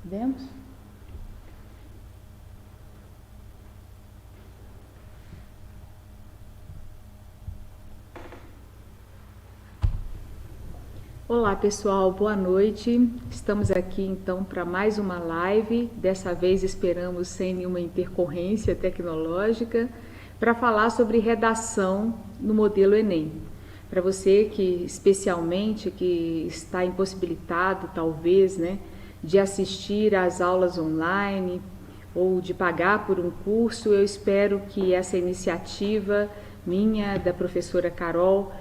Vemos? Olá pessoal, boa noite. Estamos aqui então para mais uma live. Dessa vez esperamos sem nenhuma intercorrência tecnológica, para falar sobre redação no modelo Enem. Para você que especialmente que está impossibilitado talvez, né, de assistir às aulas online ou de pagar por um curso, eu espero que essa iniciativa minha, da professora Carol,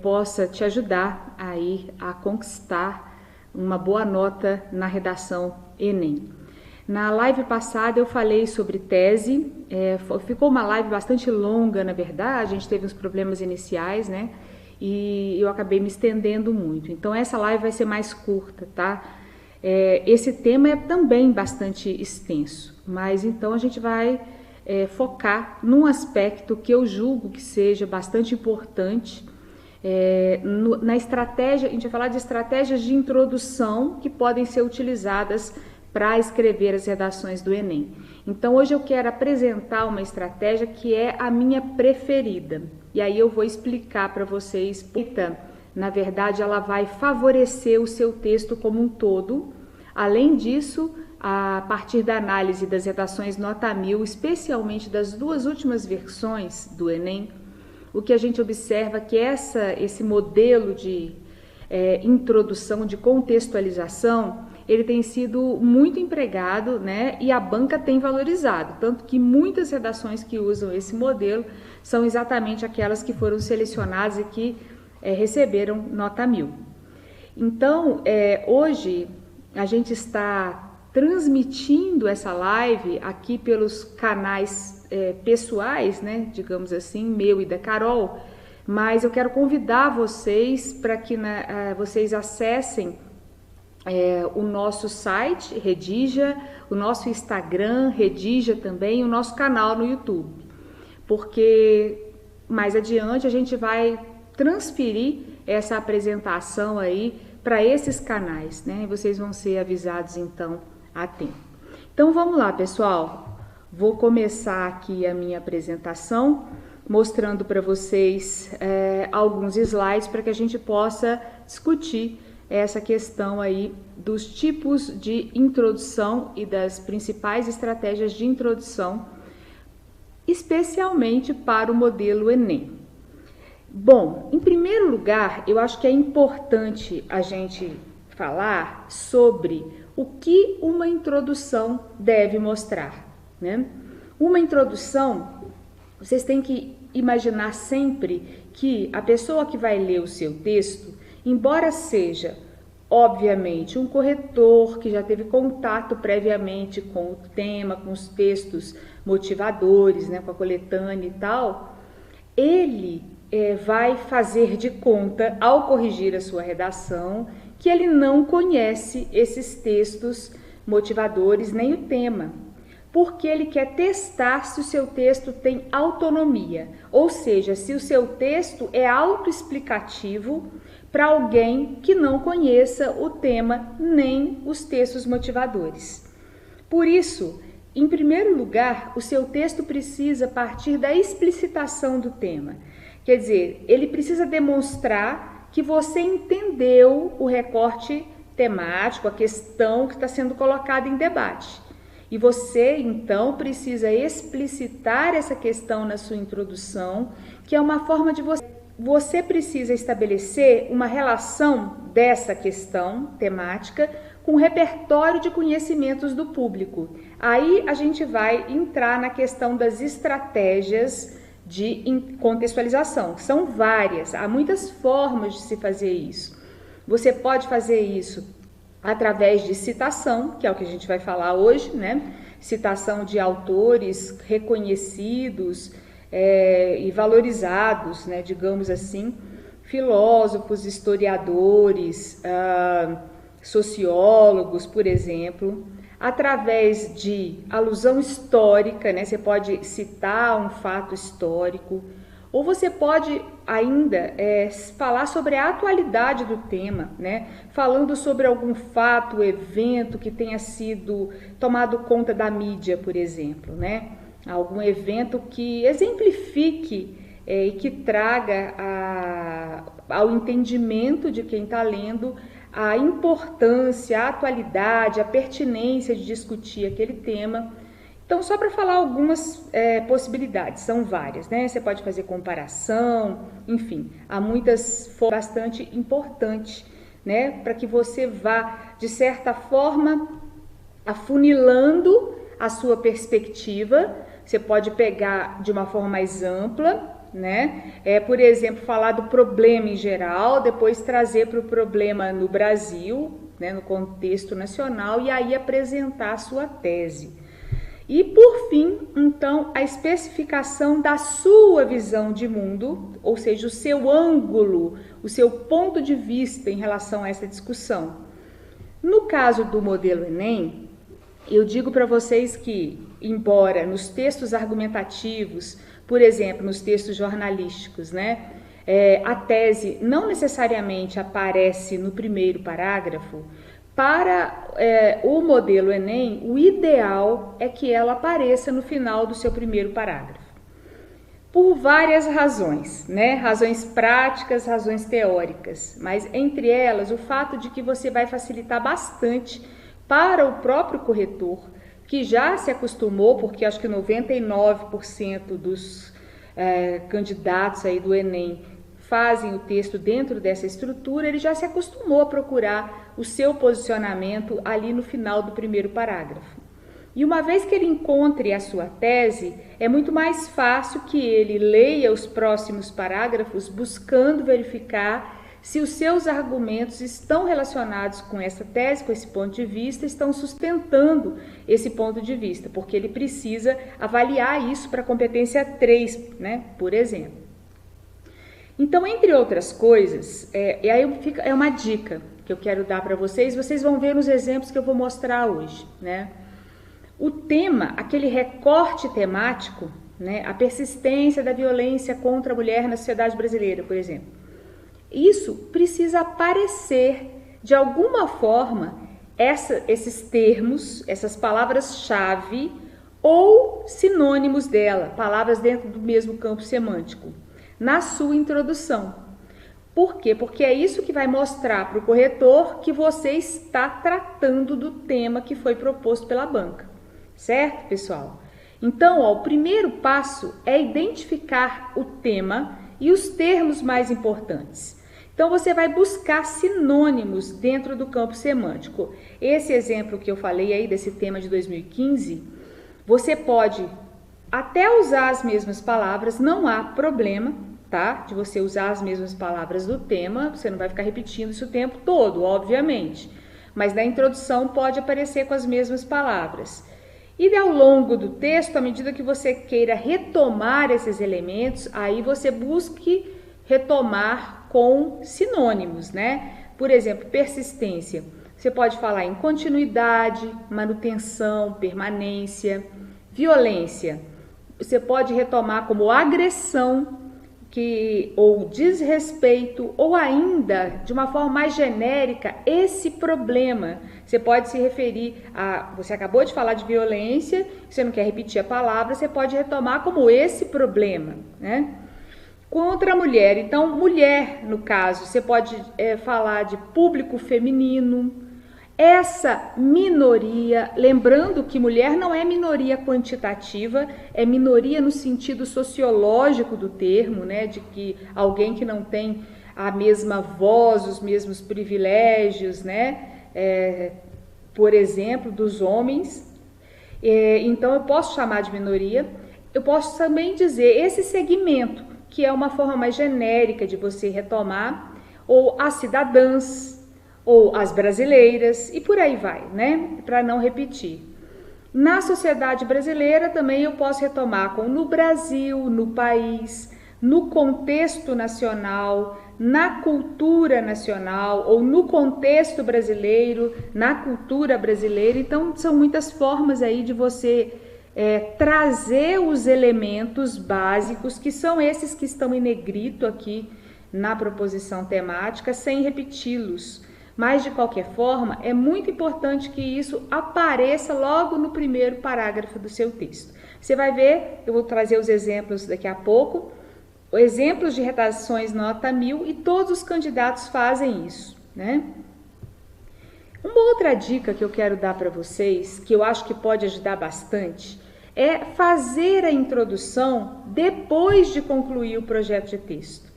possa te ajudar aí a conquistar uma boa nota na redação Enem. Na live passada eu falei sobre tese, ficou uma live bastante longa, na verdade, a gente teve uns problemas iniciais, né? E eu acabei me estendendo muito. Então essa live vai ser mais curta, tá? Esse tema é também bastante extenso, mas então a gente vai focar num aspecto que eu julgo que seja bastante importante na estratégia. A gente vai falar de estratégias de introdução que podem ser utilizadas para escrever as redações do Enem. Então hoje eu quero apresentar uma estratégia que é a minha preferida, e aí eu vou explicar para vocês porque, na verdade, ela vai favorecer o seu texto como um todo. Além disso, a partir da análise das redações nota 1000, especialmente das duas últimas versões do Enem, o que a gente observa é que esse modelo de introdução, de contextualização, ele tem sido muito empregado, né? E a banca tem valorizado, tanto que muitas redações que usam esse modelo são exatamente aquelas que foram selecionadas e que receberam nota 1000. Então, hoje a gente está transmitindo essa live aqui pelos canais pessoais, né, digamos assim, meu e da Carol, mas eu quero convidar vocês para que vocês acessem o nosso site, Redija, o nosso Instagram, Redija também, o nosso canal no YouTube, porque mais adiante a gente vai transferir essa apresentação aí para esses canais, né? Vocês vão ser avisados então a tempo. Então vamos lá, pessoal. Vou começar aqui a minha apresentação mostrando para vocês alguns slides para que a gente possa discutir essa questão aí dos tipos de introdução e das principais estratégias de introdução, especialmente para o modelo Enem. Bom, em primeiro lugar, eu acho que é importante a gente falar sobre o que uma introdução deve mostrar, né? Uma introdução, vocês têm que imaginar sempre que a pessoa que vai ler o seu texto, embora seja, obviamente, um corretor que já teve contato previamente com o tema, com os textos motivadores, né, com a coletânea e tal, ele vai fazer de conta, ao corrigir a sua redação, que ele não conhece esses textos motivadores nem o tema, porque ele quer testar se o seu texto tem autonomia, ou seja, se o seu texto é autoexplicativo para alguém que não conheça o tema nem os textos motivadores. Por isso, em primeiro lugar, o seu texto precisa partir da explicitação do tema. Quer dizer, ele precisa demonstrar que você entendeu o recorte temático, a questão que está sendo colocada em debate. E você, então, precisa explicitar essa questão na sua introdução, que é uma forma de você precisa estabelecer uma relação dessa questão temática com o repertório de conhecimentos do público. Aí a gente vai entrar na questão das estratégias de contextualização. São várias, há muitas formas de se fazer isso. Você pode fazer isso através de citação, que é o que a gente vai falar hoje, né? Citação de autores reconhecidos e valorizados, né? Digamos assim, filósofos, historiadores, sociólogos, por exemplo, através de alusão histórica, né? Você pode citar um fato histórico, Ou você pode ainda falar sobre a atualidade do tema, né? Falando sobre algum fato, evento que tenha sido tomado conta da mídia, por exemplo, né? Algum evento que exemplifique e que traga ao entendimento de quem está lendo a importância, a atualidade, a pertinência de discutir aquele tema. Então, só para falar algumas possibilidades, são várias, né? Você pode fazer comparação, enfim, há muitas formas bastante importantes, né? Para que você vá, de certa forma, afunilando a sua perspectiva. Você pode pegar de uma forma mais ampla, né? Por exemplo, falar do problema em geral, depois trazer para o problema no Brasil, né? No contexto nacional, e aí apresentar a sua tese. E, por fim, então, a especificação da sua visão de mundo, ou seja, o seu ângulo, o seu ponto de vista em relação a essa discussão. No caso do modelo Enem, eu digo para vocês que, embora nos textos argumentativos, por exemplo, nos textos jornalísticos, né, a tese não necessariamente aparece no primeiro parágrafo. Para o modelo Enem, o ideal é que ela apareça no final do seu primeiro parágrafo. Por várias razões, né? Razões práticas, razões teóricas, mas entre elas o fato de que você vai facilitar bastante para o próprio corretor, que já se acostumou, porque acho que 99% dos candidatos aí do Enem fazem o texto dentro dessa estrutura, ele já se acostumou a procurar o seu posicionamento ali no final do primeiro parágrafo. E uma vez que ele encontre a sua tese, é muito mais fácil que ele leia os próximos parágrafos buscando verificar se os seus argumentos estão relacionados com essa tese, com esse ponto de vista, estão sustentando esse ponto de vista, porque ele precisa avaliar isso para a competência 3, né, por exemplo. Então, entre outras coisas, e aí é uma dica que eu quero dar para vocês, vocês vão ver nos exemplos que eu vou mostrar hoje, né? O tema, aquele recorte temático, né, a persistência da violência contra a mulher na sociedade brasileira, por exemplo, isso precisa aparecer de alguma forma, esses termos, essas palavras-chave ou sinônimos dela, palavras dentro do mesmo campo semântico, na sua introdução. Por quê? Porque é isso que vai mostrar para o corretor que você está tratando do tema que foi proposto pela banca. Certo, pessoal? Então, o primeiro passo é identificar o tema e os termos mais importantes. Então, você vai buscar sinônimos dentro do campo semântico. Esse exemplo que eu falei aí, desse tema de 2015, você pode até usar as mesmas palavras, não há problema, tá? De você usar as mesmas palavras do tema, você não vai ficar repetindo isso o tempo todo, obviamente. Mas na introdução pode aparecer com as mesmas palavras. E ao longo do texto, à medida que você queira retomar esses elementos, aí você busque retomar com sinônimos, né? Por exemplo, persistência. Você pode falar em continuidade, manutenção, permanência. Violência. Você pode retomar como agressão, ou desrespeito, ou ainda, de uma forma mais genérica, esse problema. Você pode se referir a... Você acabou de falar de violência, você não quer repetir a palavra, você pode retomar como esse problema, né? Contra a mulher. Então, mulher, no caso, você pode falar de público feminino. Essa minoria, lembrando que mulher não é minoria quantitativa, é minoria no sentido sociológico do termo, né? De que alguém que não tem a mesma voz, os mesmos privilégios, né? Por exemplo, dos homens. Então, eu posso chamar de minoria. Eu posso também dizer esse segmento, que é uma forma mais genérica de você retomar, ou as cidadãs, ou as brasileiras, e por aí vai, né? Para não repetir. Na sociedade brasileira também eu posso retomar com no Brasil, no país, no contexto nacional, na cultura nacional, ou no contexto brasileiro, na cultura brasileira. Então, são muitas formas aí de você trazer os elementos básicos, que são esses que estão em negrito aqui na proposição temática, sem repeti-los. Mas, de qualquer forma, é muito importante que isso apareça logo no primeiro parágrafo do seu texto. Você vai ver, eu vou trazer os exemplos daqui a pouco, exemplos de redações nota 1000, e todos os candidatos fazem isso, né? Uma outra dica que eu quero dar para vocês, que eu acho que pode ajudar bastante, é fazer a introdução depois de concluir o projeto de texto.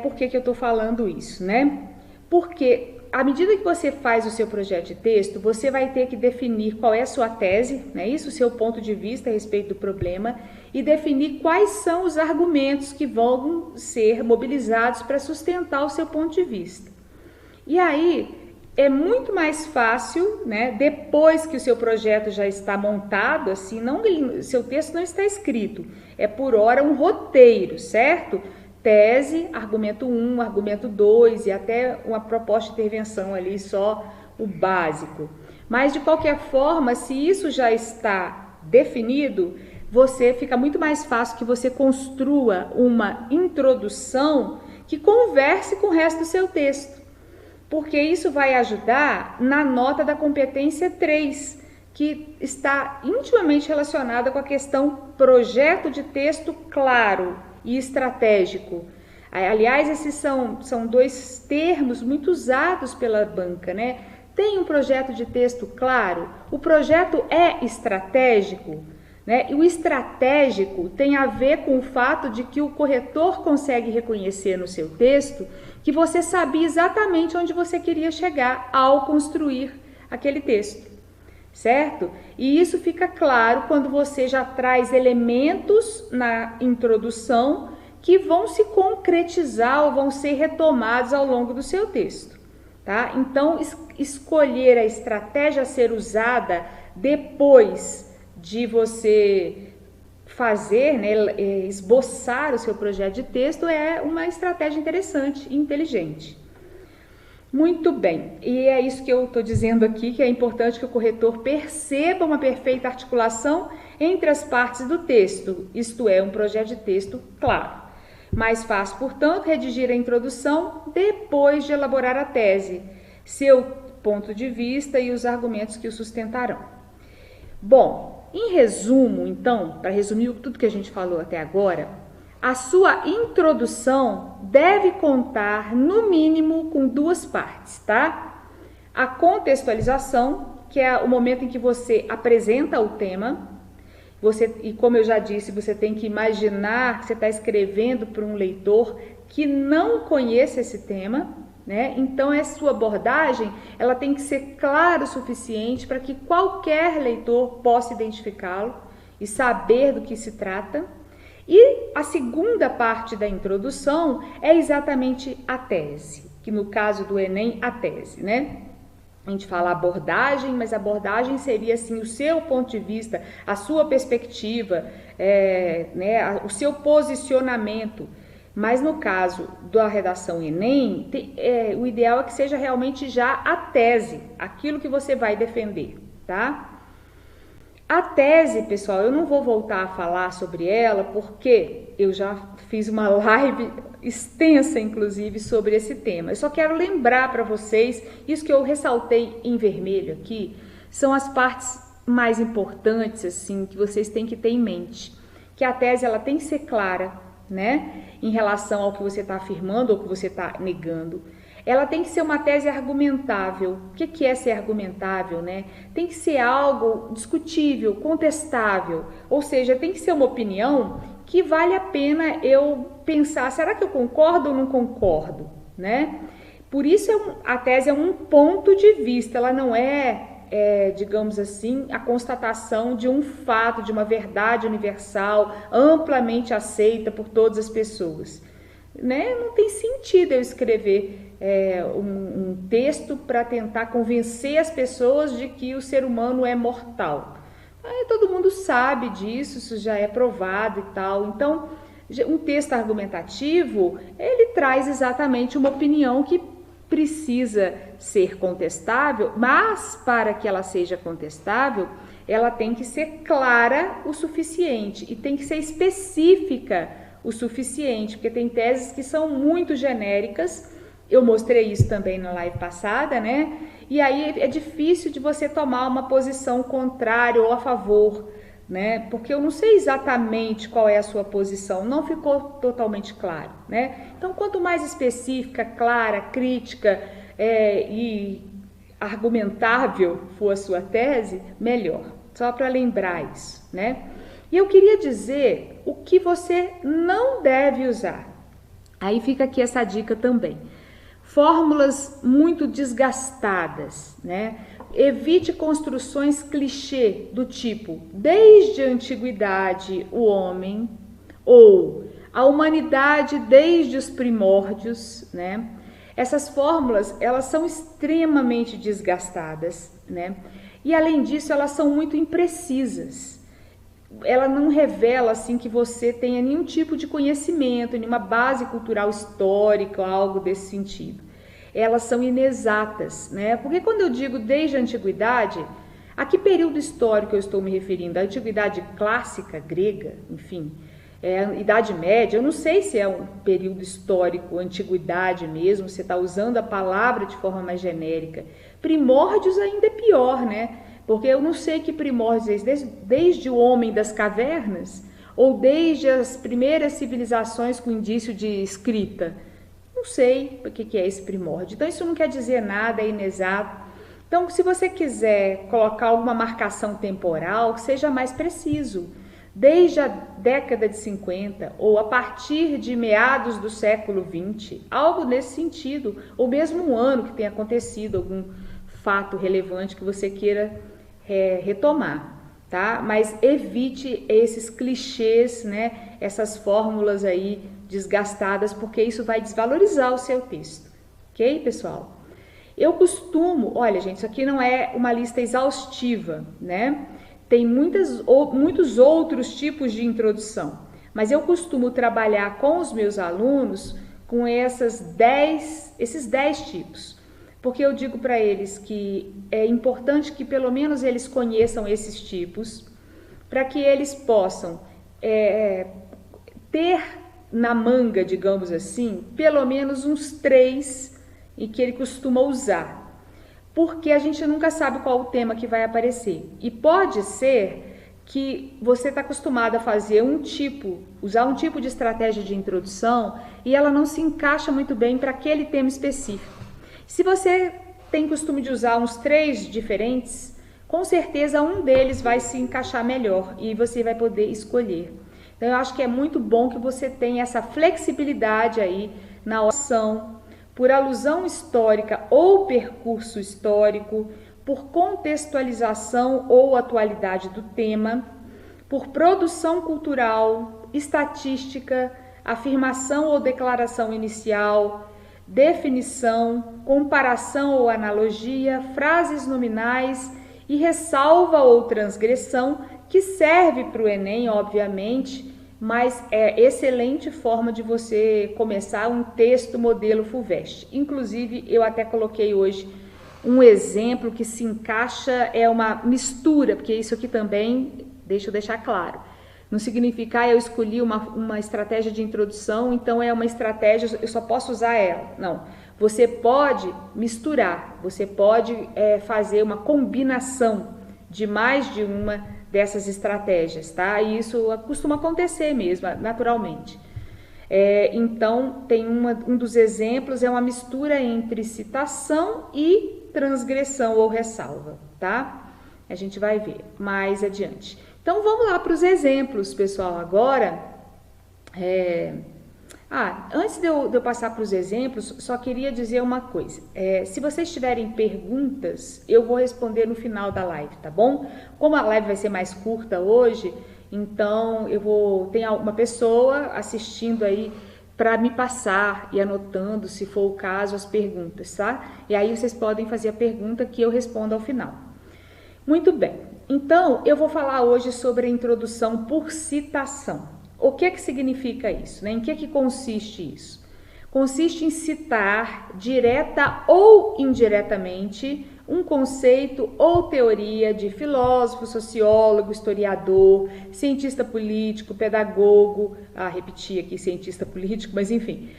Por que eu estou falando isso, né? Porque à medida que você faz o seu projeto de texto, você vai ter que definir qual é a sua tese, né? Isso, o seu ponto de vista a respeito do problema, e definir quais são os argumentos que vão ser mobilizados para sustentar o seu ponto de vista. E aí é muito mais fácil, né? Depois que o seu projeto já está montado, assim, seu texto não está escrito, é por hora um roteiro, certo? Tese, argumento 1, argumento 2 e até uma proposta de intervenção ali, só o básico. Mas, de qualquer forma, se isso já está definido, fica muito mais fácil que você construa uma introdução que converse com o resto do seu texto. Porque isso vai ajudar na nota da competência 3, que está intimamente relacionada com a questão projeto de texto claro e estratégico. Aliás, esses são dois termos muito usados pela banca, né? Tem um projeto de texto claro? O projeto é estratégico, né? E o estratégico tem a ver com o fato de que o corretor consegue reconhecer no seu texto que você sabia exatamente onde você queria chegar ao construir aquele texto, certo? E isso fica claro quando você já traz elementos na introdução que vão se concretizar ou vão ser retomados ao longo do seu texto, tá? Então, escolher a estratégia a ser usada depois de você fazer, né, esboçar o seu projeto de texto é uma estratégia interessante e inteligente. Muito bem, e é isso que eu estou dizendo aqui, que é importante que o corretor perceba uma perfeita articulação entre as partes do texto, isto é, um projeto de texto claro. Mais fácil, portanto, redigir a introdução depois de elaborar a tese, seu ponto de vista e os argumentos que o sustentarão. Bom, em resumo, então, para resumir tudo que a gente falou até agora, a sua introdução deve contar, no mínimo, com duas partes, tá? A contextualização, que é o momento em que você apresenta o tema, e como eu já disse, você tem que imaginar que você está escrevendo para um leitor que não conhece esse tema, né? Então, essa sua abordagem, ela tem que ser clara o suficiente para que qualquer leitor possa identificá-lo e saber do que se trata. E a segunda parte da introdução é exatamente a tese, que no caso do Enem, a tese, né? A gente fala abordagem, mas a abordagem seria assim o seu ponto de vista, a sua perspectiva, né, o seu posicionamento. Mas no caso da redação Enem, o ideal é que seja realmente já a tese, aquilo que você vai defender, tá? A tese, pessoal, eu não vou voltar a falar sobre ela, porque eu já fiz uma live extensa, inclusive, sobre esse tema. Eu só quero lembrar para vocês, isso que eu ressaltei em vermelho aqui, são as partes mais importantes, assim, que vocês têm que ter em mente. Que a tese, ela tem que ser clara, né, em relação ao que você está afirmando ou que você está negando. Ela tem que ser uma tese argumentável. O que é ser argumentável, né? Tem que ser algo discutível, contestável, ou seja, tem que ser uma opinião que vale a pena eu pensar, será que eu concordo ou não concordo, né? Por isso a tese é um ponto de vista, ela não digamos assim, a constatação de um fato, de uma verdade universal, amplamente aceita por todas as pessoas, né? Não tem sentido eu escrever um texto para tentar convencer as pessoas de que o ser humano é mortal. Todo mundo sabe disso, isso já é provado e tal. Então, um texto argumentativo, ele traz exatamente uma opinião que precisa ser contestável, mas para que ela seja contestável, ela tem que ser clara o suficiente e tem que ser específica o suficiente, porque tem teses que são muito genéricas. Eu mostrei isso também na live passada, né? E aí é difícil de você tomar uma posição contrária ou a favor, né? Porque eu não sei exatamente qual é a sua posição, não ficou totalmente claro, né? Então, quanto mais específica, clara, crítica e argumentável for a sua tese, melhor. Só para lembrar isso, né? E eu queria dizer o que você não deve usar. Aí fica aqui essa dica também. Fórmulas muito desgastadas, né? Evite construções clichê do tipo desde a antiguidade o homem, ou a humanidade desde os primórdios, né? Essas fórmulas, elas são extremamente desgastadas, né? E além disso, elas são muito imprecisas. Ela não revela assim que você tenha nenhum tipo de conhecimento, nenhuma base cultural histórica, algo desse sentido. Elas são inexatas, né? Porque quando eu digo desde a antiguidade, a que período histórico eu estou me referindo? A antiguidade clássica, grega, enfim, a Idade Média, eu não sei se é um período histórico, antiguidade mesmo, você está usando a palavra de forma mais genérica. Primórdios ainda é pior, né? Porque eu não sei que primórdios, desde o homem das cavernas ou desde as primeiras civilizações com indício de escrita. Não sei o que é esse primórdio. Então isso não quer dizer nada, é inexato. Então se você quiser colocar alguma marcação temporal, seja mais preciso. Desde a década de 50 ou a partir de meados do século 20, algo nesse sentido, ou mesmo um ano que tenha acontecido algum fato relevante que você queira retomar, tá? Mas evite esses clichês, né? Essas fórmulas aí desgastadas, porque isso vai desvalorizar o seu texto, ok, pessoal? Eu costumo, olha gente, isso aqui não é uma lista exaustiva, né? Tem muitos outros tipos de introdução, mas eu costumo trabalhar com os meus alunos com esses 10 tipos, porque eu digo para eles que é importante que pelo menos eles conheçam esses tipos, para que eles possam ter na manga, digamos assim, pelo menos uns 3 e que ele costuma usar. Porque a gente nunca sabe qual o tema que vai aparecer. E pode ser que você está acostumado a fazer usar um tipo de estratégia de introdução e ela não se encaixa muito bem para aquele tema específico. Se você tem costume de usar uns 3 diferentes, com certeza um deles vai se encaixar melhor e você vai poder escolher. Então eu acho que é muito bom que você tenha essa flexibilidade aí na opção, por alusão histórica ou percurso histórico, por contextualização ou atualidade do tema, por produção cultural, estatística, afirmação ou declaração inicial, definição, comparação ou analogia, frases nominais e ressalva ou transgressão, que serve para o Enem, obviamente, mas é excelente forma de você começar um texto modelo FUVEST. Inclusive, eu até coloquei hoje um exemplo que se encaixa, é uma mistura, porque isso aqui também, deixa eu deixar claro, não significa eu escolhi uma estratégia de introdução, então é uma estratégia, eu só posso usar ela. Não, você pode misturar, você pode fazer uma combinação de mais de uma dessas estratégias, tá? E isso costuma acontecer mesmo, naturalmente. Então, tem um dos exemplos, é uma mistura entre citação e transgressão ou ressalva, tá? A gente vai ver mais adiante. Então, vamos lá para os exemplos, pessoal, agora. Antes de eu passar para os exemplos, só queria dizer uma coisa. Se vocês tiverem perguntas, eu vou responder no final da live, tá bom? Como a live vai ser mais curta hoje, então tem uma pessoa assistindo aí para me passar e anotando, se for o caso, as perguntas, tá? E aí vocês podem fazer a pergunta que eu respondo ao final. Muito bem. Então, eu vou falar hoje sobre a introdução por citação. O que significa isso, né? Em que consiste isso? consiste em citar, direta ou indiretamente, um conceito ou teoria de filósofo, sociólogo, historiador, cientista político, pedagogo, repetir aqui cientista político, mas enfim,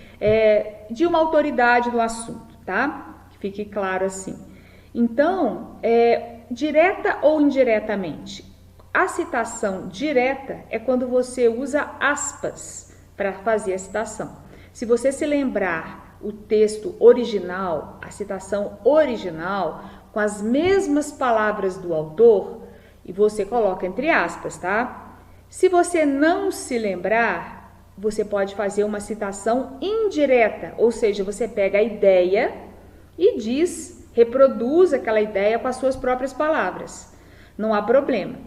de uma autoridade no assunto, tá? Que fique claro assim. Então, direta ou indiretamente. A citação direta é quando você usa aspas para fazer a citação. Se você se lembrar o texto original, a citação original, com as mesmas palavras do autor, e você coloca entre aspas, tá? Se você não se lembrar, você pode fazer uma citação indireta, ou seja, você pega a ideia e reproduz aquela ideia com as suas próprias palavras. Não há problema.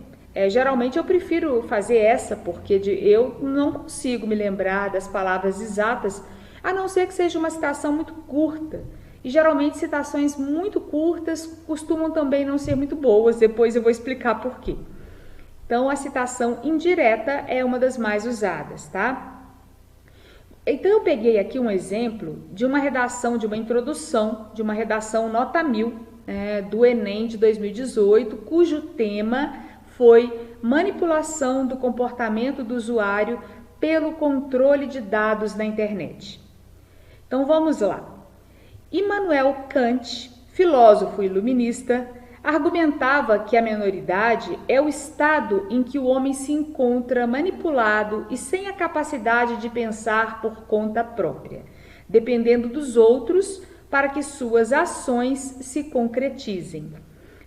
Geralmente eu prefiro fazer essa, porque eu não consigo me lembrar das palavras exatas, a não ser que seja uma citação muito curta. E geralmente citações muito curtas costumam também não ser muito boas, depois eu vou explicar por quê. Então a citação indireta é uma das mais usadas, tá? Então eu peguei aqui um exemplo de uma redação, de uma introdução, de uma redação nota 1000, do Enem de 2018, cujo tema foi manipulação do comportamento do usuário pelo controle de dados na internet. Então vamos lá. Immanuel Kant, filósofo iluminista, argumentava que a menoridade é o estado em que o homem se encontra manipulado e sem a capacidade de pensar por conta própria, dependendo dos outros para que suas ações se concretizem.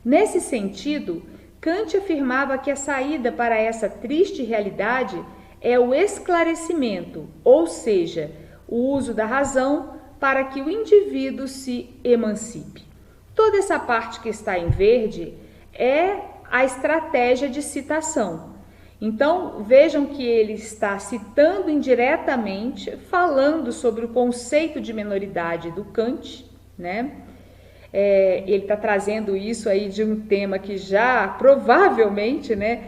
Nesse sentido, Kant afirmava que a saída para essa triste realidade é o esclarecimento, ou seja, o uso da razão para que o indivíduo se emancipe. Toda essa parte que está em verde é a estratégia de citação. Então, vejam que ele está citando indiretamente, falando sobre o conceito de menoridade do Kant, né? Ele está trazendo isso aí de um tema que já provavelmente, né,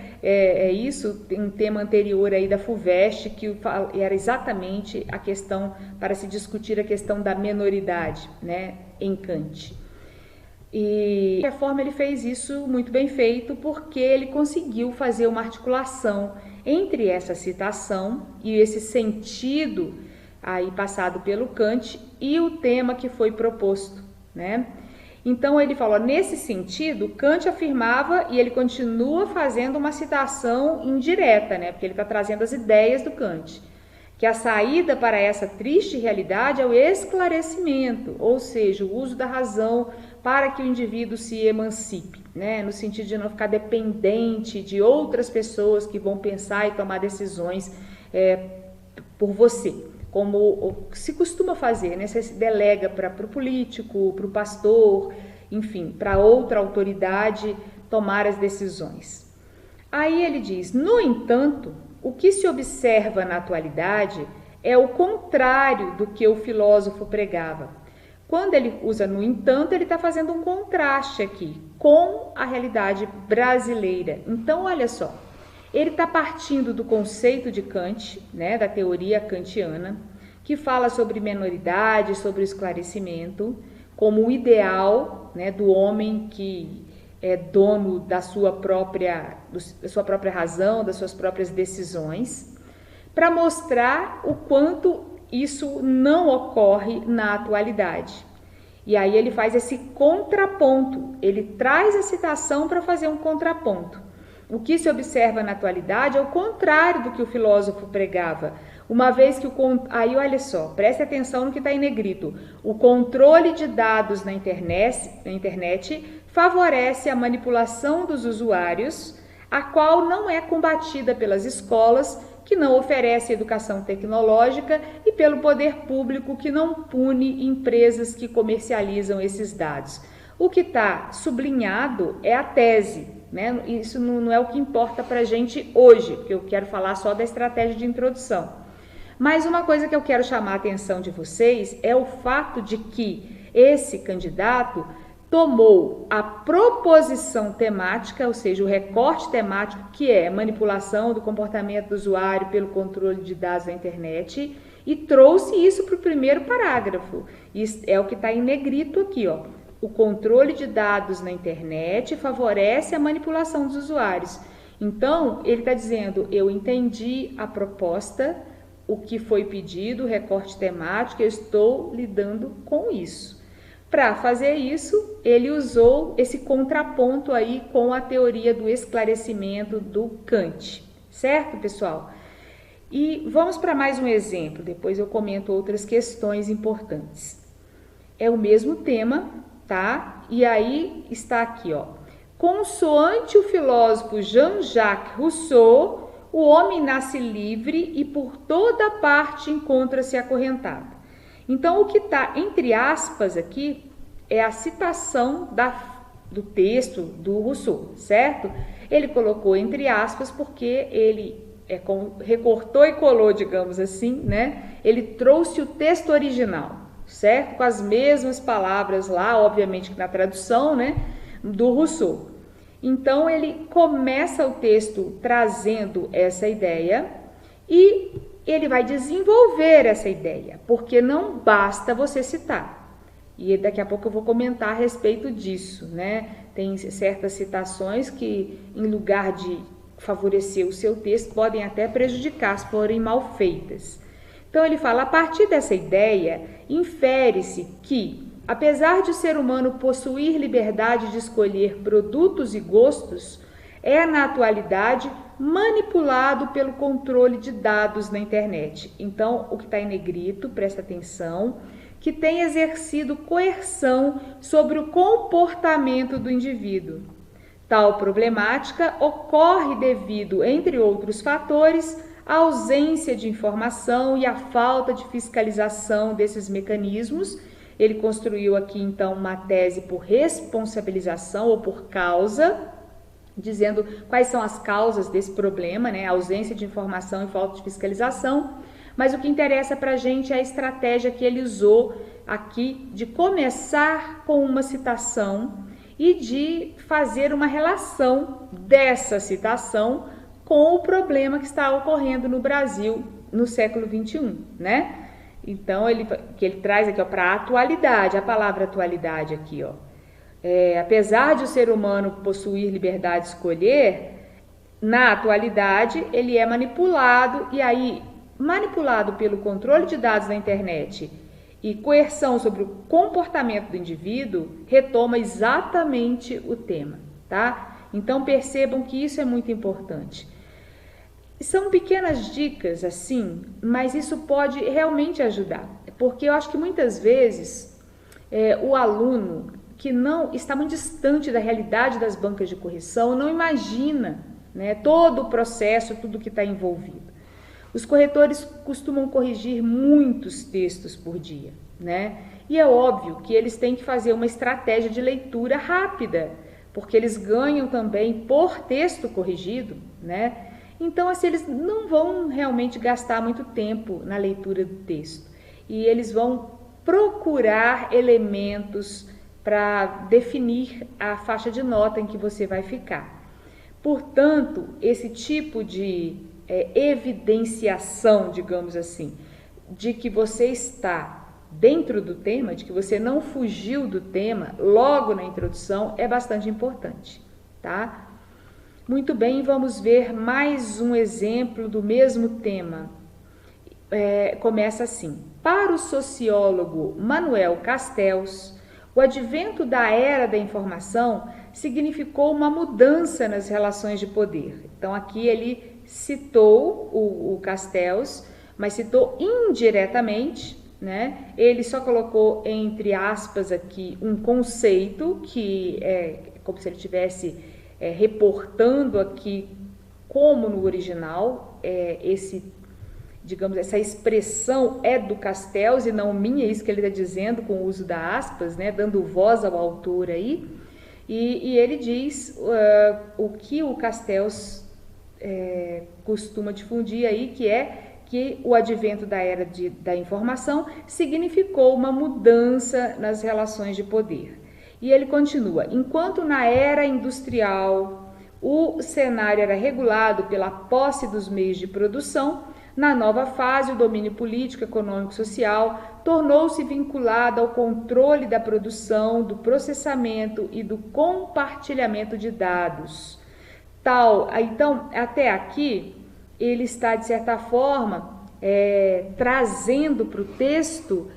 isso, um tema anterior aí da FUVEST, que era exatamente a questão, para se discutir a questão da menoridade, né, em Kant. E de qualquer forma ele fez isso muito bem feito, porque ele conseguiu fazer uma articulação entre essa citação e esse sentido aí passado pelo Kant e o tema que foi proposto, né? Então ele falou, nesse sentido, Kant afirmava, e ele continua fazendo uma citação indireta, né? Porque ele está trazendo as ideias do Kant, que a saída para essa triste realidade é o esclarecimento, ou seja, o uso da razão para que o indivíduo se emancipe, né? No sentido de não ficar dependente de outras pessoas que vão pensar e tomar decisões por você, como se costuma fazer, né? Você se delega para o político, para o pastor, enfim, para outra autoridade tomar as decisões. Aí ele diz, no entanto, o que se observa na atualidade é o contrário do que o filósofo pregava. Quando ele usa no entanto, ele está fazendo um contraste aqui com a realidade brasileira. Então, olha só, ele está partindo do conceito de Kant, né, da teoria kantiana, que fala sobre menoridade, sobre o esclarecimento, como o ideal, né, do homem que é dono da sua própria razão, das suas próprias decisões, para mostrar o quanto isso não ocorre na atualidade. E aí ele faz esse contraponto, ele traz a citação para fazer um contraponto. O que se observa na atualidade é o contrário do que o filósofo pregava, uma vez que aí olha só, preste atenção no que está em negrito, o controle de dados na internet favorece a manipulação dos usuários, a qual não é combatida pelas escolas, que não oferecem educação tecnológica, e pelo poder público, que não pune empresas que comercializam esses dados. O que está sublinhado é a tese, né? Isso não é o que importa para a gente hoje, porque eu quero falar só da estratégia de introdução. Mas uma coisa que eu quero chamar a atenção de vocês é o fato de que esse candidato tomou a proposição temática, ou seja, o recorte temático, que é manipulação do comportamento do usuário pelo controle de dados da internet, e trouxe isso para o primeiro parágrafo. Isso é o que está em negrito aqui, ó. O controle de dados na internet favorece a manipulação dos usuários. Então, ele está dizendo, eu entendi a proposta, o que foi pedido, o recorte temático, eu estou lidando com isso. Para fazer isso, ele usou esse contraponto aí com a teoria do esclarecimento do Kant, certo, pessoal? E vamos para mais um exemplo, depois eu comento outras questões importantes. É o mesmo tema, tá? E aí está aqui, ó. Consoante o filósofo Jean-Jacques Rousseau, o homem nasce livre e por toda parte encontra-se acorrentado. Então, o que está entre aspas aqui é a citação do texto do Rousseau, certo? Ele colocou entre aspas porque ele recortou e colou, digamos assim, né? Ele trouxe o texto original, certo? Com as mesmas palavras lá, obviamente que na tradução, né? Do Rousseau. Então, ele começa o texto trazendo essa ideia e ele vai desenvolver essa ideia, porque não basta você citar. E daqui a pouco eu vou comentar a respeito disso, né? Tem certas citações que, em lugar de favorecer o seu texto, podem até prejudicar se forem mal feitas. Então, ele fala, a partir dessa ideia, infere-se que, apesar de o ser humano possuir liberdade de escolher produtos e gostos, é na atualidade manipulado pelo controle de dados na internet. Então, o que está em negrito, presta atenção, que tem exercido coerção sobre o comportamento do indivíduo. Tal problemática ocorre devido, entre outros fatores, à ausência de informação e à falta de fiscalização desses mecanismos. Ele construiu aqui, então, uma tese por responsabilização ou por causa, dizendo quais são as causas desse problema, né? Ausência de informação e falta de fiscalização. Mas o que interessa para a gente é a estratégia que ele usou aqui de começar com uma citação e de fazer uma relação dessa citação com o problema que está ocorrendo no Brasil no século XXI, né? Então, ele traz aqui para a atualidade, a palavra atualidade aqui, ó. Apesar de o ser humano possuir liberdade de escolher, na atualidade ele é manipulado, e aí, manipulado pelo controle de dados na internet e coerção sobre o comportamento do indivíduo, retoma exatamente o tema, tá? Então, percebam que isso é muito importante. São pequenas dicas, assim, mas isso pode realmente ajudar, porque eu acho que muitas vezes o aluno que não está muito distante da realidade das bancas de correção não imagina, né, todo o processo, tudo que está envolvido. Os corretores costumam corrigir muitos textos por dia, né? E é óbvio que eles têm que fazer uma estratégia de leitura rápida, porque eles ganham também por texto corrigido, né? Então, assim, eles não vão realmente gastar muito tempo na leitura do texto. E eles vão procurar elementos para definir a faixa de nota em que você vai ficar. Portanto, esse tipo de evidenciação, digamos assim, de que você está dentro do tema, de que você não fugiu do tema logo na introdução, é bastante importante, tá? Muito bem, vamos ver mais um exemplo do mesmo tema. Começa assim. Para o sociólogo Manuel Castells, o advento da era da informação significou uma mudança nas relações de poder. Então, aqui ele citou o Castells, mas citou indiretamente, né? Ele só colocou entre aspas aqui um conceito que é como se ele estivesse reportando aqui como no original, digamos, essa expressão é do Castells e não minha, é isso que ele está dizendo com o uso da aspas, né? Dando voz ao autor aí. E ele diz o que o Castells costuma difundir aí, que é que o advento da era da informação significou uma mudança nas relações de poder. E ele continua, enquanto na era industrial o cenário era regulado pela posse dos meios de produção, Na nova fase, o domínio político, econômico e social tornou-se vinculado ao controle da produção, do processamento e do compartilhamento de dados. Então, até aqui, ele está, de certa forma, trazendo para o texto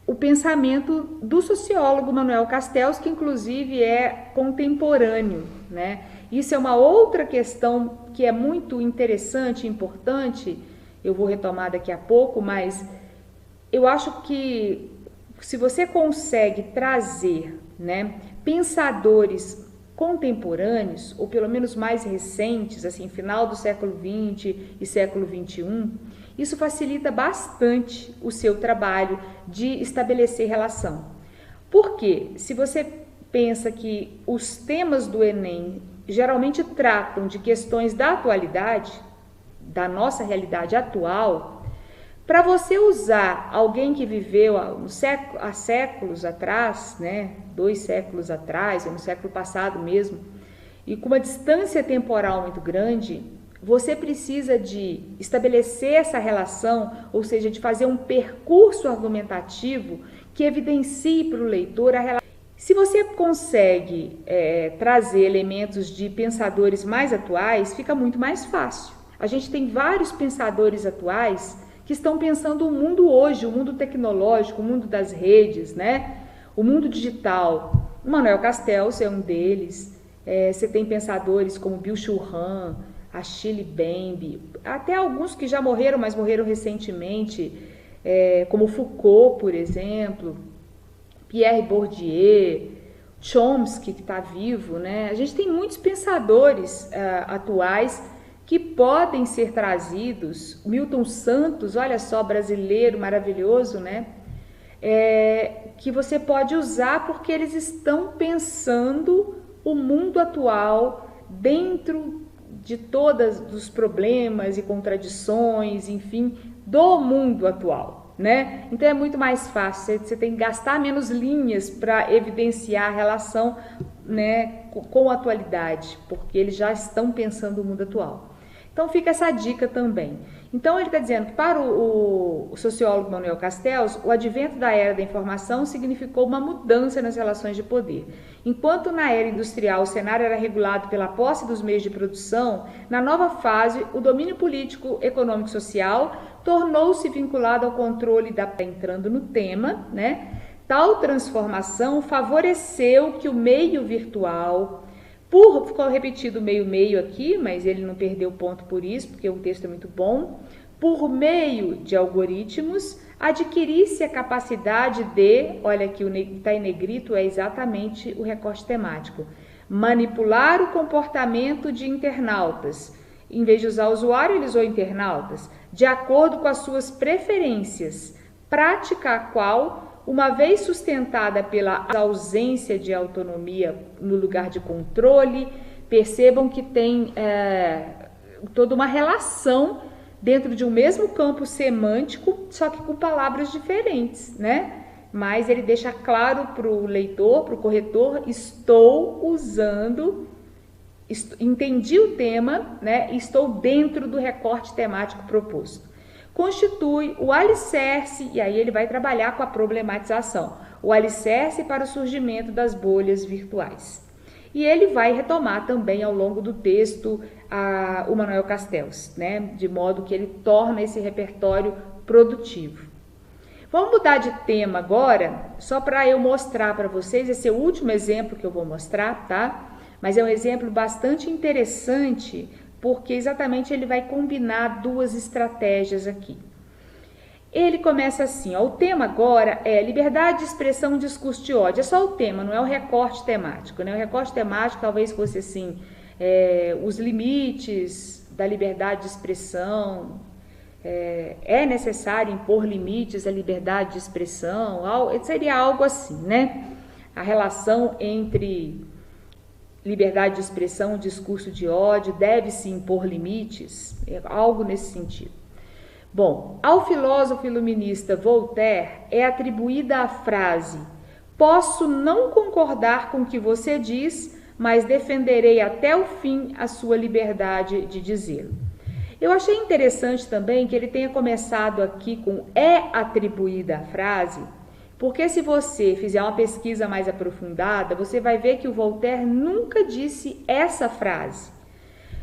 o pensamento do sociólogo Manuel Castells, que inclusive é contemporâneo, né? Isso é uma outra questão que é muito interessante e importante, eu vou retomar daqui a pouco, mas eu acho que se você consegue trazer, né, pensadores contemporâneos, ou pelo menos mais recentes, assim, final do século XX e século XXI, isso facilita bastante o seu trabalho de estabelecer relação. Porque se você pensa que os temas do Enem geralmente tratam de questões da atualidade, da nossa realidade atual, para você usar alguém que viveu há séculos atrás, né, 2 séculos atrás, ou no século passado mesmo, e com uma distância temporal muito grande, você precisa de estabelecer essa relação, ou seja, de fazer um percurso argumentativo que evidencie para o leitor a relação. Se você consegue trazer elementos de pensadores mais atuais, fica muito mais fácil. A gente tem vários pensadores atuais que estão pensando o mundo hoje, o mundo tecnológico, o mundo das redes, né? O mundo digital. O Manuel Castells é um deles. Você tem pensadores como Byung-Chul Han, Achille Mbembe, até alguns que já morreram, mas morreram recentemente, como Foucault, por exemplo, Pierre Bourdieu, Chomsky, que está vivo, né? A gente tem muitos pensadores atuais que podem ser trazidos. Milton Santos, olha só, brasileiro maravilhoso, né? Que você pode usar porque eles estão pensando o mundo atual dentro de todos os problemas e contradições, enfim, do mundo atual, né? Então é muito mais fácil, você tem que gastar menos linhas para evidenciar a relação, né, com a atualidade, porque eles já estão pensando o mundo atual. Então fica essa dica também. Então ele está dizendo que para o sociólogo Manuel Castells, o advento da era da informação significou uma mudança nas relações de poder. Enquanto na era industrial o cenário era regulado pela posse dos meios de produção, na nova fase o domínio político, econômico e social tornou-se vinculado ao controle entrando no tema, né? Tal transformação favoreceu que o meio virtual, ficou repetido meio aqui, mas ele não perdeu ponto por isso, porque o texto é muito bom, por meio de algoritmos, adquirisse a capacidade de, olha aqui, o que está em negrito é exatamente o recorte temático, manipular o comportamento de internautas. Em vez de usar usuário, ele usou internautas, de acordo com as suas preferências, prática a qual, uma vez sustentada pela ausência de autonomia no lugar de controle, percebam que tem toda uma relação dentro de um mesmo campo semântico, só que com palavras diferentes, né? Mas ele deixa claro para o leitor, para o corretor, estou usando, entendi o tema, né? Estou dentro do recorte temático proposto. Constitui o alicerce, e aí ele vai trabalhar com a problematização, o alicerce para o surgimento das bolhas virtuais. E ele vai retomar também ao longo do texto o Manuel Castells, né? De modo que ele torna esse repertório produtivo. Vamos mudar de tema agora, só para eu mostrar para vocês, esse é o último exemplo que eu vou mostrar, tá? Mas é um exemplo bastante interessante, porque exatamente ele vai combinar 2 estratégias aqui. Ele começa assim, ó, o tema agora é liberdade de expressão, discurso de ódio. É só o tema, não é o recorte temático, né? O recorte temático talvez fosse assim, os limites da liberdade de expressão, é necessário impor limites à liberdade de expressão, seria algo assim, né? A relação entre liberdade de expressão, discurso de ódio, deve-se impor limites, algo nesse sentido. Bom, ao filósofo iluminista Voltaire é atribuída a frase: posso não concordar com o que você diz, mas defenderei até o fim a sua liberdade de dizê-lo. Eu achei interessante também que ele tenha começado aqui com é atribuída a frase, porque se você fizer uma pesquisa mais aprofundada, você vai ver que o Voltaire nunca disse essa frase,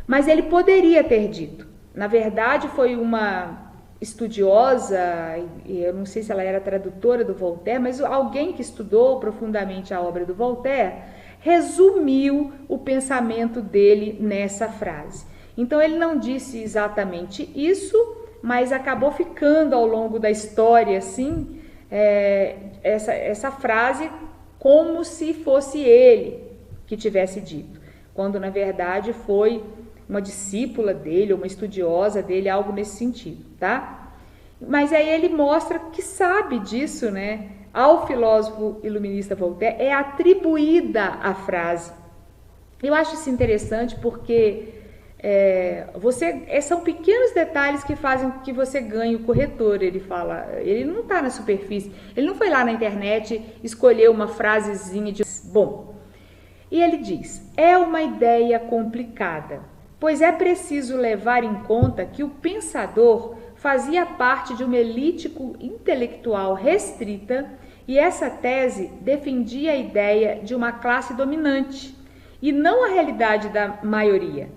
mas ele poderia ter dito. Na verdade, foi uma estudiosa, eu não sei se ela era tradutora do Voltaire, mas alguém que estudou profundamente a obra do Voltaire, resumiu o pensamento dele nessa frase. Então ele não disse exatamente isso, mas acabou ficando ao longo da história, assim, essa frase como se fosse ele que tivesse dito, quando na verdade foi uma discípula dele, uma estudiosa dele, algo nesse sentido, tá? Mas aí ele mostra que sabe disso, né? Ao filósofo iluminista Voltaire é atribuída a frase. Eu acho isso interessante porque são pequenos detalhes que fazem com que você ganhe o corretor. Ele fala, ele não está na superfície, ele não foi lá na internet escolher uma frasezinha de bom. E ele diz, é uma ideia complicada, pois é preciso levar em conta que o pensador fazia parte de uma elite intelectual restrita e essa tese defendia a ideia de uma classe dominante e não a realidade da maioria.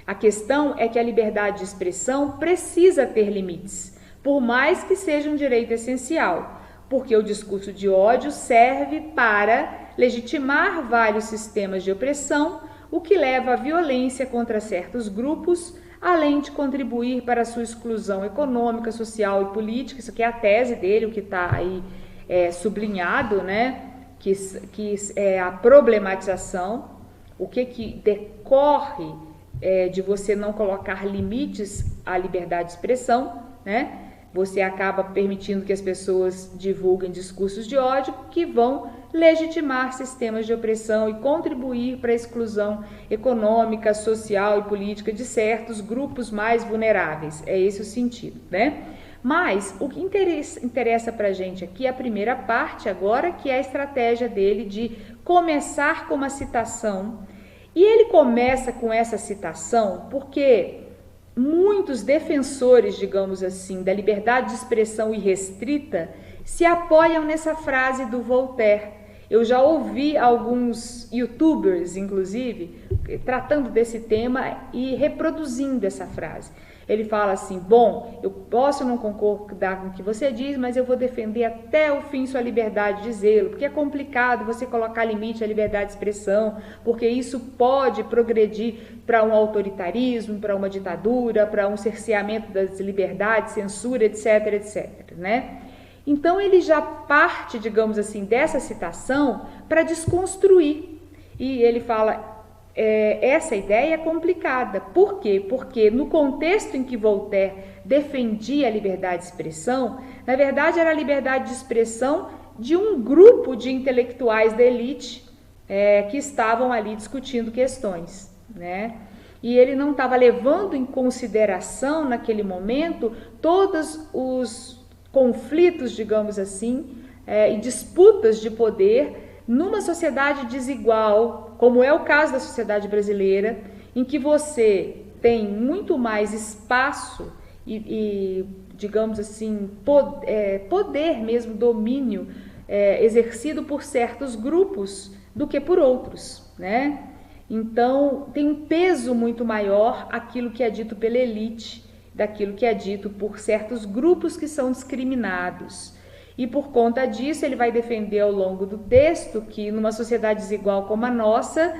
A questão é que a liberdade de expressão precisa ter limites, por mais que seja um direito essencial, porque o discurso de ódio serve para legitimar vários sistemas de opressão, o que leva à violência contra certos grupos, além de contribuir para a sua exclusão econômica, social e política. Isso aqui é a tese dele, o que está aí sublinhado, né? Que é a problematização, o que decorre de você não colocar limites à liberdade de expressão, né? Você acaba permitindo que as pessoas divulguem discursos de ódio que vão legitimar sistemas de opressão e contribuir para a exclusão econômica, social e política de certos grupos mais vulneráveis. É esse o sentido, né? Mas o que interessa para a gente aqui é a primeira parte agora, que é a estratégia dele de começar com uma citação. E ele começa com essa citação porque muitos defensores, digamos assim, da liberdade de expressão irrestrita se apoiam nessa frase do Voltaire. Eu já ouvi alguns youtubers, inclusive, tratando desse tema e reproduzindo essa frase. Ele fala assim, bom, eu posso não concordar com o que você diz, mas eu vou defender até o fim sua liberdade de dizê-lo, porque é complicado você colocar limite à liberdade de expressão, porque isso pode progredir para um autoritarismo, para uma ditadura, para um cerceamento das liberdades, censura, etc, etc, né? Então ele já parte, digamos assim, dessa citação para desconstruir. E ele fala, essa ideia é complicada. Por quê? Porque no contexto em que Voltaire defendia a liberdade de expressão, na verdade era a liberdade de expressão de um grupo de intelectuais da elite que estavam ali discutindo questões, né? E ele não estava levando em consideração naquele momento todos os conflitos, digamos assim, e disputas de poder numa sociedade desigual, como é o caso da sociedade brasileira, em que você tem muito mais espaço e digamos assim, poder mesmo, domínio exercido por certos grupos do que por outros, né? Então, tem um peso muito maior aquilo que é dito pela elite, daquilo que é dito por certos grupos que são discriminados. E por conta disso, ele vai defender ao longo do texto que numa sociedade desigual como a nossa,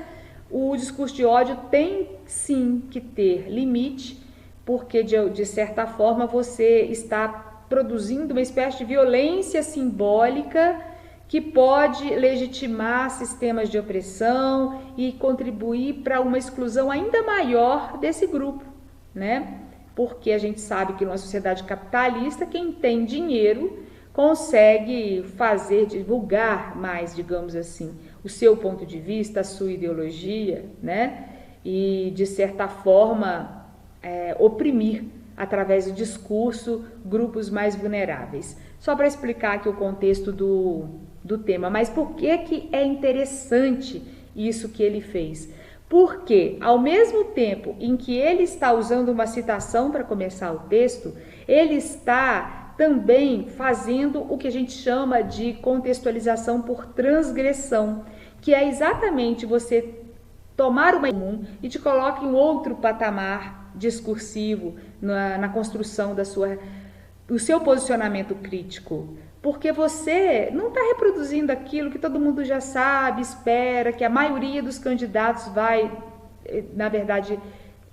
o discurso de ódio tem sim que ter limite, porque de certa forma você está produzindo uma espécie de violência simbólica que pode legitimar sistemas de opressão e contribuir para uma exclusão ainda maior desse grupo, né? Porque a gente sabe que numa sociedade capitalista, quem tem dinheiro consegue divulgar mais, digamos assim, o seu ponto de vista, a sua ideologia, né? E, de certa forma, oprimir, através do discurso, grupos mais vulneráveis. Só para explicar aqui o contexto do tema, mas por que é interessante isso que ele fez? Porque, ao mesmo tempo em que ele está usando uma citação para começar o texto, ele está também fazendo o que a gente chama de contextualização por transgressão, que é exatamente você tomar uma comum e te coloca em outro patamar discursivo na construção do seu posicionamento crítico. Porque você não está reproduzindo aquilo que todo mundo já sabe, espera, que a maioria dos candidatos vai, na verdade,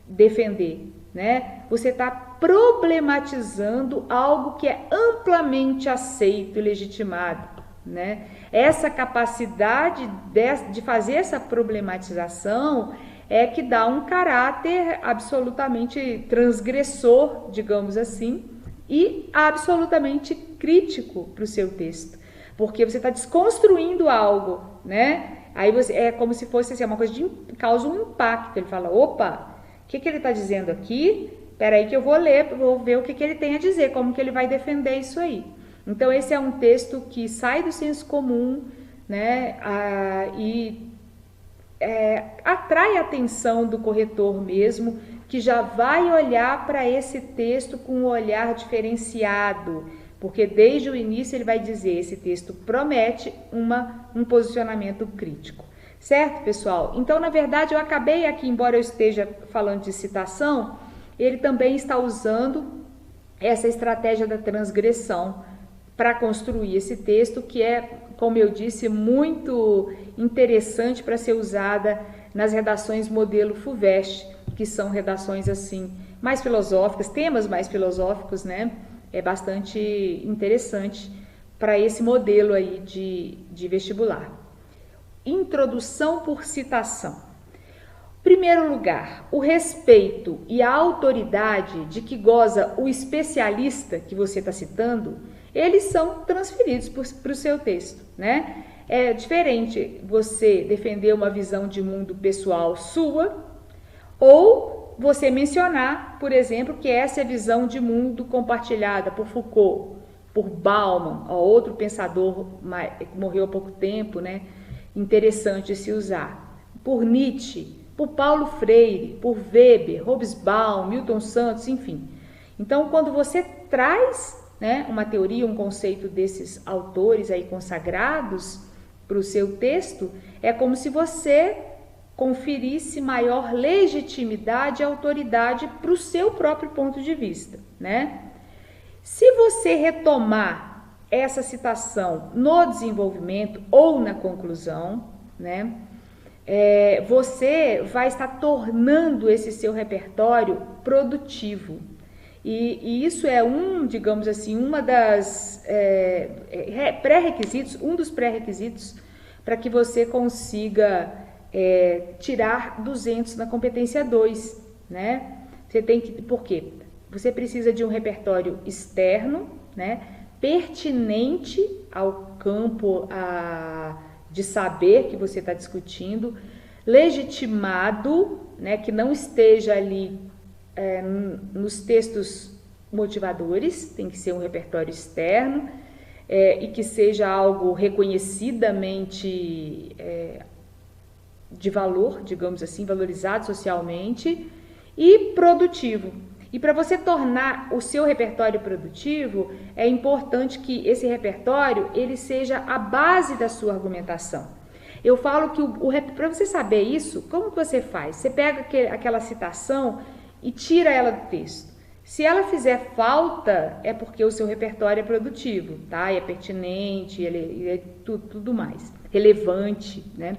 defender, né? Você está problematizando algo que é amplamente aceito e legitimado, né? Essa capacidade de fazer essa problematização é que dá um caráter absolutamente transgressor, digamos assim, e absolutamente crítico para o seu texto, porque você está desconstruindo algo, né? Aí você, é como se fosse assim, uma coisa que causa um impacto. Ele fala, opa, o que ele está dizendo aqui? Espera aí que eu vou ler, vou ver o que ele tem a dizer, como que ele vai defender isso aí. Então esse é um texto que sai do senso comum, né? Atrai a atenção do corretor mesmo, que já vai olhar para esse texto com um olhar diferenciado, porque desde o início ele vai dizer, esse texto promete um posicionamento crítico. Certo, pessoal? Então, na verdade, eu acabei aqui, embora eu esteja falando de citação, ele também está usando essa estratégia da transgressão para construir esse texto, que é, como eu disse, muito interessante para ser usada nas redações modelo FUVEST, que são redações assim mais filosóficas, temas mais filosóficos, né? É bastante interessante para esse modelo aí de vestibular. Introdução por citação. Primeiro lugar, o respeito e a autoridade de que goza o especialista que você está citando, eles são transferidos para o seu texto, né? É diferente você defender uma visão de mundo pessoal sua, ou você mencionar, por exemplo, que essa é a visão de mundo compartilhada por Foucault, por Bauman, outro pensador que morreu há pouco tempo, né? Interessante se usar. Por Nietzsche, por Paulo Freire, por Weber, Hobsbawm, Milton Santos, enfim. Então, quando você traz, né, uma teoria, um conceito desses autores aí consagrados para o seu texto, é como se você conferisse maior legitimidade e autoridade para o seu próprio ponto de vista, né? Se você retomar essa citação no desenvolvimento ou na conclusão, né, você vai estar tornando esse seu repertório produtivo. E isso é digamos assim, uma das pré-requisitos, um dos pré-requisitos para que você consiga tirar 200 na competência 2, né? Você tem que, por quê? Você precisa de um repertório externo, né? Pertinente ao campo de saber que você está discutindo, legitimado, né? Que não esteja ali nos textos motivadores, tem que ser um repertório externo e que seja algo reconhecidamente de valor, digamos assim, valorizado socialmente e produtivo. E para você tornar o seu repertório produtivo, é importante que esse repertório ele seja a base da sua argumentação. Eu falo que para você saber isso, como que você faz? Você pega aquela citação e tira ela do texto. Se ela fizer falta, é porque o seu repertório é produtivo, tá? É pertinente, ele é tudo mais, relevante, né?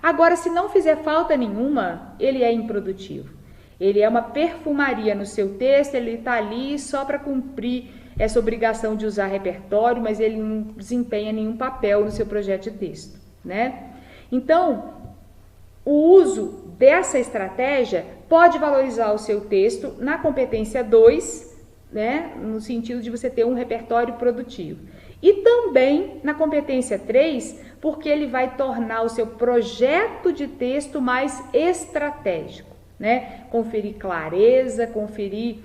Agora, se não fizer falta nenhuma, ele é improdutivo. Ele é uma perfumaria no seu texto, ele está ali só para cumprir essa obrigação de usar repertório, mas ele não desempenha nenhum papel no seu projeto de texto, né? Então, o uso dessa estratégia pode valorizar o seu texto na competência 2, né? No sentido de você ter um repertório produtivo. E também na competência 3, porque ele vai tornar o seu projeto de texto mais estratégico, né? Conferir clareza, conferir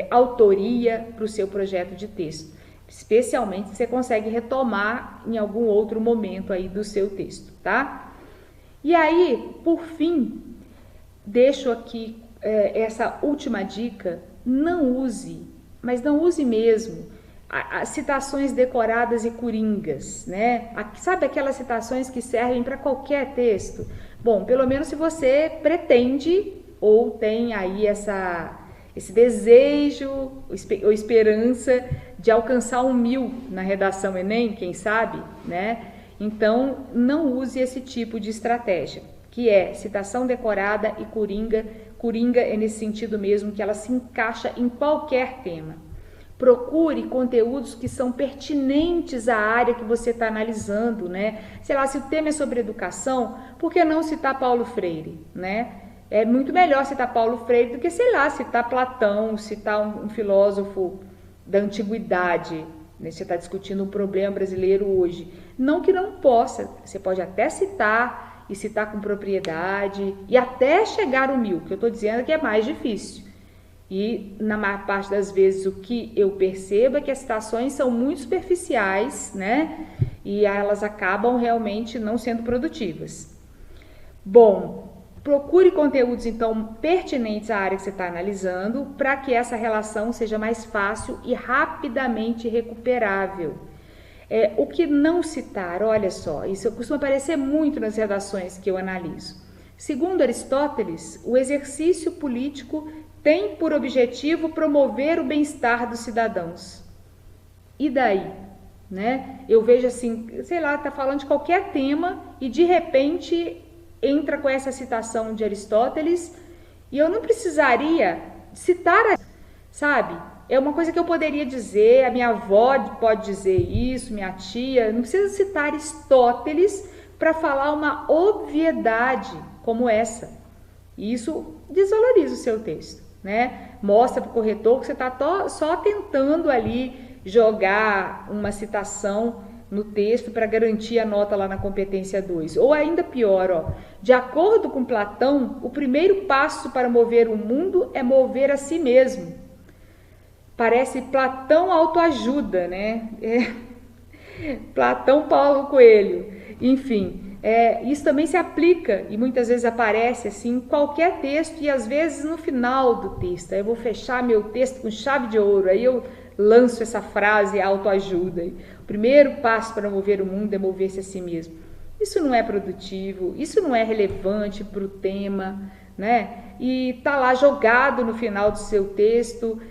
autoria para o seu projeto de texto. Especialmente se você consegue retomar em algum outro momento aí do seu texto, tá? E aí, por fim, deixo aqui essa última dica: não use, mas não use mesmo, as citações decoradas e coringas, né? Sabe aquelas citações que servem para qualquer texto? Bom, pelo menos se você pretende ou tem aí esse desejo ou esperança de alcançar 1000 na redação Enem, quem sabe, né? Então, não use esse tipo de estratégia, que é citação decorada e coringa. Coringa é nesse sentido mesmo, que ela se encaixa em qualquer tema. Procure conteúdos que são pertinentes à área que você está analisando, né? Sei lá, se o tema é sobre educação, por que não citar Paulo Freire, né? É muito melhor citar Paulo Freire do que, sei lá, citar Platão, citar um filósofo da antiguidade, né? Você está discutindo um problema brasileiro hoje. Não que não possa, você pode até citar e citar com propriedade e até chegar ao 1000, que eu estou dizendo que é mais difícil. E na maior parte das vezes o que eu percebo é que as citações são muito superficiais, né? E elas acabam realmente não sendo produtivas. Bom, procure conteúdos então pertinentes à área que você está analisando, para que essa relação seja mais fácil e rapidamente recuperável. O que não citar, olha só, isso costuma aparecer muito nas redações que eu analiso. Segundo Aristóteles, o exercício político tem por objetivo promover o bem-estar dos cidadãos. E daí? Né? Eu vejo assim, sei lá, está falando de qualquer tema e de repente entra com essa citação de Aristóteles e eu não precisaria citar, sabe? É uma coisa que eu poderia dizer, a minha avó pode dizer isso, minha tia, não precisa citar Aristóteles para falar uma obviedade como essa. E isso desvaloriza o seu texto, né? Mostra para o corretor que você está só tentando ali jogar uma citação no texto para garantir a nota lá na competência 2. Ou ainda pior, ó, de acordo com Platão, o primeiro passo para mover o mundo é mover a si mesmo. Parece Platão autoajuda, né? Platão Paulo Coelho. Enfim, isso também se aplica e muitas vezes aparece assim em qualquer texto e às vezes no final do texto. Aí eu vou fechar meu texto com chave de ouro, aí eu lanço essa frase autoajuda. O primeiro passo para mover o mundo é mover-se a si mesmo. Isso não é produtivo, isso não é relevante para o tema, né? E tá lá jogado no final do seu texto.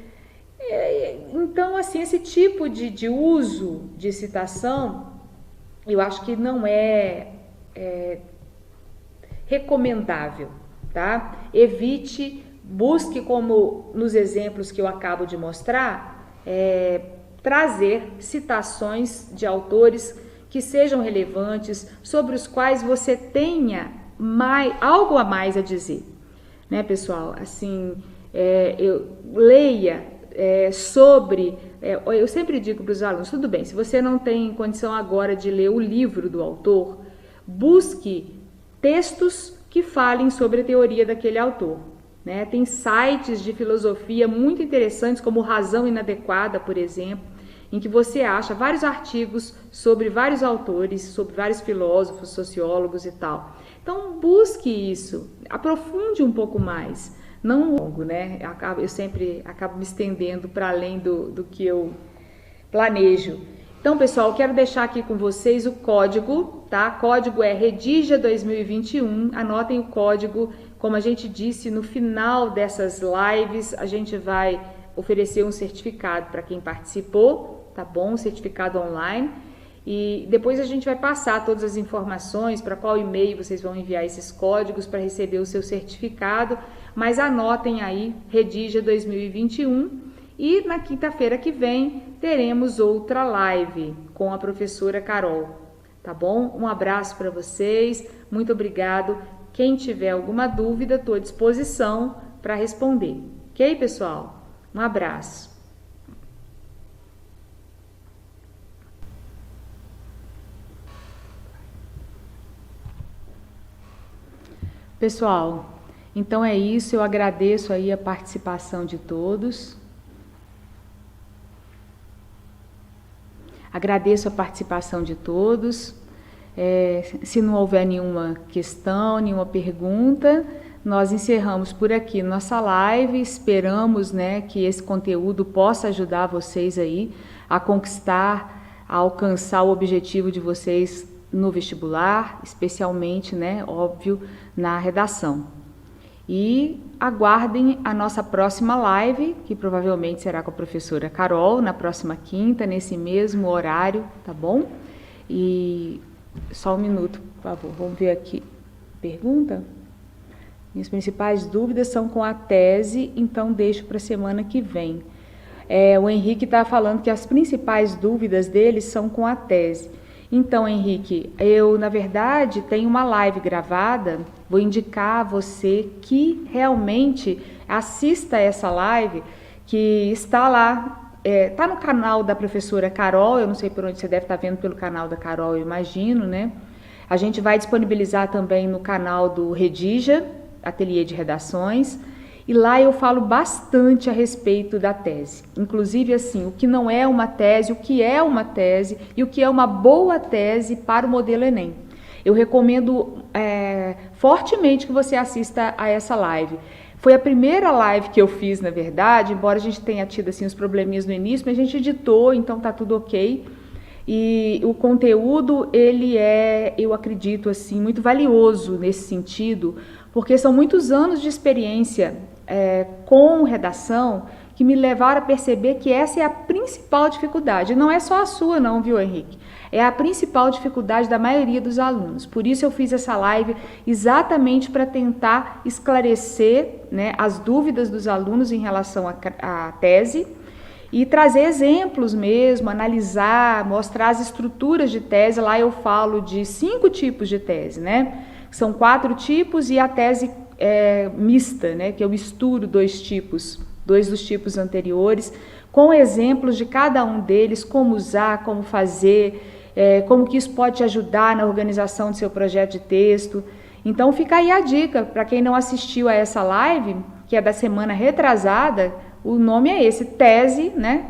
Então, assim, esse tipo de uso de citação, eu acho que não é recomendável, tá? Evite, busque, como nos exemplos que eu acabo de mostrar, trazer citações de autores que sejam relevantes, sobre os quais você tenha algo a mais a dizer, né, pessoal? Assim, leia sobre... eu sempre digo para os alunos, tudo bem, se você não tem condição agora de ler o livro do autor, busque textos que falem sobre a teoria daquele autor. Né? Tem sites de filosofia muito interessantes, como Razão Inadequada, por exemplo, em que você acha vários artigos sobre vários autores, sobre vários filósofos, sociólogos e tal. Então, busque isso, aprofunde um pouco mais. Não longo, né? Eu sempre acabo me estendendo para além do que eu planejo. Então, pessoal, eu quero deixar aqui com vocês o código, tá? O código é Redija 2021. Anotem o código. Como a gente disse, no final dessas lives, a gente vai oferecer um certificado para quem participou, tá bom? Um certificado online. E depois a gente vai passar todas as informações, para qual e-mail vocês vão enviar esses códigos para receber o seu certificado. Mas anotem aí, Redija 2021. E na quinta-feira que vem teremos outra live com a professora Carol, tá bom? Um abraço para vocês, muito obrigado. Quem tiver alguma dúvida, estou à disposição para responder. Ok, pessoal? Um abraço. Pessoal, então é isso, eu agradeço aí a participação de todos. Agradeço a participação de todos. Se não houver nenhuma questão, nenhuma pergunta, nós encerramos por aqui nossa live. Esperamos, né, que esse conteúdo possa ajudar vocês aí a conquistar, a alcançar o objetivo de vocês no vestibular, especialmente, né, óbvio, na redação. E aguardem a nossa próxima live, que provavelmente será com a professora Carol, na próxima quinta, nesse mesmo horário, tá bom? E só um minuto, por favor, vamos ver aqui. Pergunta? Minhas principais dúvidas são com a tese, então deixo para a semana que vem. O Henrique está falando que as principais dúvidas dele são com a tese. Então, Henrique, eu, na verdade, tenho uma live gravada, vou indicar a você que realmente assista essa live, que está lá, está no canal da professora Carol, eu não sei por onde você deve estar vendo, pelo canal da Carol, eu imagino, né? A gente vai disponibilizar também no canal do Redija, Ateliê de Redações, e lá eu falo bastante a respeito da tese. Inclusive, assim, o que não é uma tese, o que é uma tese e o que é uma boa tese para o modelo Enem. Eu recomendo fortemente que você assista a essa live. Foi a primeira live que eu fiz, na verdade, embora a gente tenha tido assim, os probleminhas no início, mas a gente editou, então tá tudo ok. E o conteúdo, ele é, eu acredito, assim, muito valioso nesse sentido, porque são muitos anos de experiência com redação que me levaram a perceber que essa é a principal dificuldade. Não é só a sua não, viu, Henrique? É a principal dificuldade da maioria dos alunos. Por isso eu fiz essa live exatamente para tentar esclarecer, né, as dúvidas dos alunos em relação à tese e trazer exemplos mesmo, analisar, mostrar as estruturas de tese. Lá eu falo de 5 tipos de tese, né? São 4 tipos e a tese mista, né, que eu misturo 2 dos tipos anteriores, com exemplos de cada um deles, como usar, como fazer, como que isso pode te ajudar na organização do seu projeto de texto. Então fica aí a dica, para quem não assistiu a essa live, que é da semana retrasada, o nome é esse, tese, né,